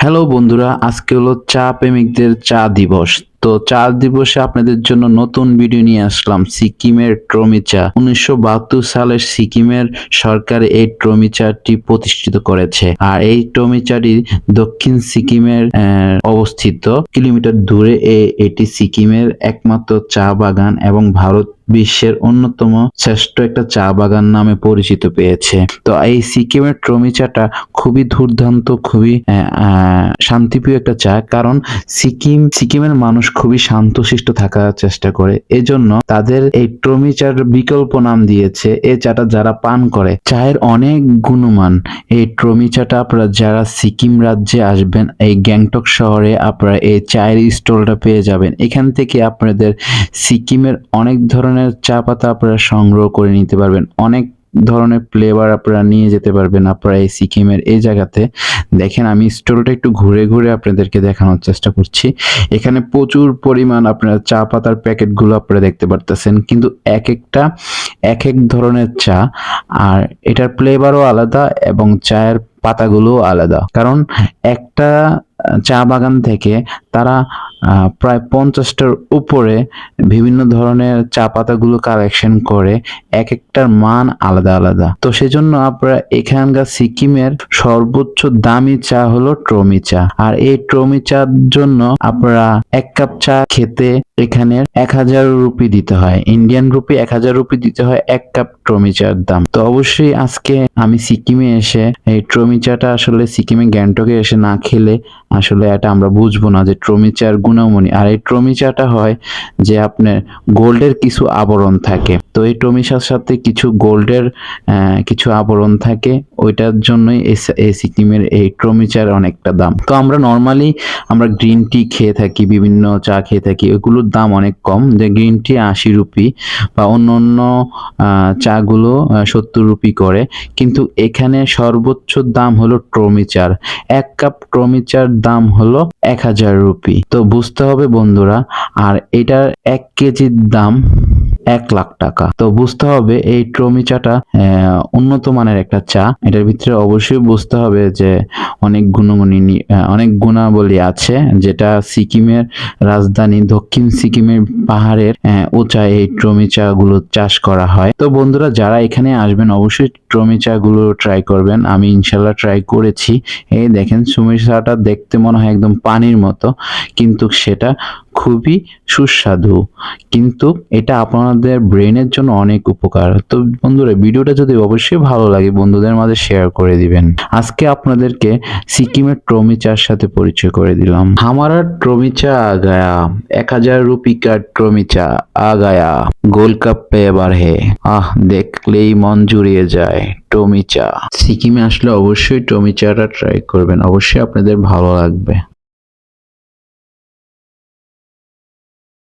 Hello বন্ধুরা, আজকে হলো চা প্রেমিকদের চা দিবস। তো চা দিবসে আপনাদের জন্য নতুন ভিডিও নিয়ে আসলাম। সিকিমের ট্রমি চা 1972 সালের সিকিমের সরকার এই ট্রমি চাটি প্রতিষ্ঠিত করেছে। আর এই ট্রমি চাটি দক্ষিণ সিকিমের অবস্থিত কিলোমিটার দূরে। এটি সিকিমের একমাত্র চা বাগান এবং ভারত বিশ্বের অন্যতম শ্রেষ্ঠ একটা চা বাগান নামে পরিচিত পেয়েছে। তো এই সিকিমের ট্রমি চাটা খুবই দুর্দান্ত, খুবই শান্তিপ্রিয় একটা চা। কারণ সিকিমের মানুষ খুবই শান্তশিষ্ট থাকার চেষ্টা করে, এজন্য তাদের এই ট্রমি চার বিকল্প নাম দিয়েছে। এই চাটা যারা পান করে, চায়ের অনেক গুণমান। এই ট্রমি চাটা আপনারা যারা সিকিম রাজ্যে আসবেন, এই গ্যাংটক শহরে আপনারা এই চায়ের স্টলটা পেয়ে যাবেন। এখান থেকে আপনাদের সিকিমের অনেক ধরনের চা পাতা আপনারা সংগ্রহ করে নিতে পারবেন। অনেক ধরনের ফ্লেভার আপনারা নিয়ে যেতে পারবেন আপনারা এই সিকিমের এই জায়গাতে। দেখেন, আমি স্টলটা একটু ঘুরে ঘুরে আপনাদেরকে দেখানোর চেষ্টা করছি। এখানে প্রচুর পরিমাণ আপনারা চা পাতার প্যাকেটগুলো আপনারা দেখতে পারতেছেন, কিন্তু এক এক ধরনের চা, আর এটার ফ্লেভারও আলাদা এবং চায়ের পাতাগুলোও আলাদা। কারণ একটা চা বাগান থেকে তারা প্রায় 50টার উপরে বিভিন্ন ধরনের চা পাতাগুলো কালেকশন করে, এক একটার মান আলাদা আলাদা। তো সেজন্য আপনারা এখানকার সিকিমের সর্বোচ্চ দামি চা হলো ট্রমি চা। আর এই ট্রমি চার জন্য আপনারা এক কাপ চা খেতে এখানে 1000 রুপি দিতে হয়, ইন্ডিয়ান রুপি 1000 রুপি দিতে হয় এক কাপ ট্রমি চার দাম। তো অবশ্যই আজকে আমি সিকিমে এসে এই ট্রমি চাটা আসলে সিকিমে গ্যাংটকে এসে না খেলে আসলে এটা আমরা বুঝবো না যে ট্রমি চার গুণামণি। আর এই ট্রমি চাটা হয় যে আপনার গোল্ডের কিছু আবরণ থাকে। তো এই ট্রমি চার সাথে কিছু গোল্ডের কিছু আবরণ থাকে, ওইটার জন্যই এই সিকিমের এই ট্রমি চার অনেকটা দাম। তো আমরা নর্মালি আমরা গ্রিন টি খেয়ে থাকি, বিভিন্ন চা খেয়ে থাকি, ওগুলোর দাম অনেক কম। যে গ্রিন টি 80 রুপি বা অন্য অন্য চাগুলো 70 রুপি করে, কিন্তু এখানে সর্বোচ্চ দাম হলো ট্রমি চার। এক কাপ ট্রমি চার দাম হলো 1000 রুপি। তো বুঝতে হবে বন্ধুরা, আর এটার 1 কেজির দাম 1 লাখ টাকা। তো বুঝতে হবে এই ট্রমি চাটা উন্নত মানের একটা চা। এটার ভিতরে অবশ্যই বুঝতে হবে যে অনেক গুণাবলী আছে, যেটা সিকিমের রাজধানী দক্ষিণ সিকিমের পাহাড়ের উঁচায় এই ট্রমি চা গুলো চাষ করা হয়। তো বন্ধুরা, যারা এখানে আসবেন অবশ্যই ট্রমি চা গুলো ট্রাই করবেন। আমি ইনশাল্লাহ ট্রাই করেছি। এই দেখেন, সুমি চাটা দেখতে মনে হয় একদম পানির মতো, কিন্তু সেটা খুবই সুস্বাদু। কিন্তু এটা আপনাদের ব্রেনের জন্য অনেক উপকার। তো বন্ধুরা, ভিডিওটা যদি অবশ্যই ভালো লাগে বন্ধুদের মাঝে শেয়ার করে দিবেন। আজকে আপনাদেরকে সিকিমের ট্রমি চার সাথে পরিচয় করে দিলাম। হামারা ট্রমি চা আ গায়া, 1000 রুপি কা ট্রমি চা আ গায়া, গোলগাপ্পে এবার হে, আহ দেখলেই মন জুড়িয়ে যায়। ট্রমি চা সিকিমে আসলে অবশ্যই ট্রমি চাটা ট্রাই করবেন, অবশ্যই আপনাদের ভালো লাগবে।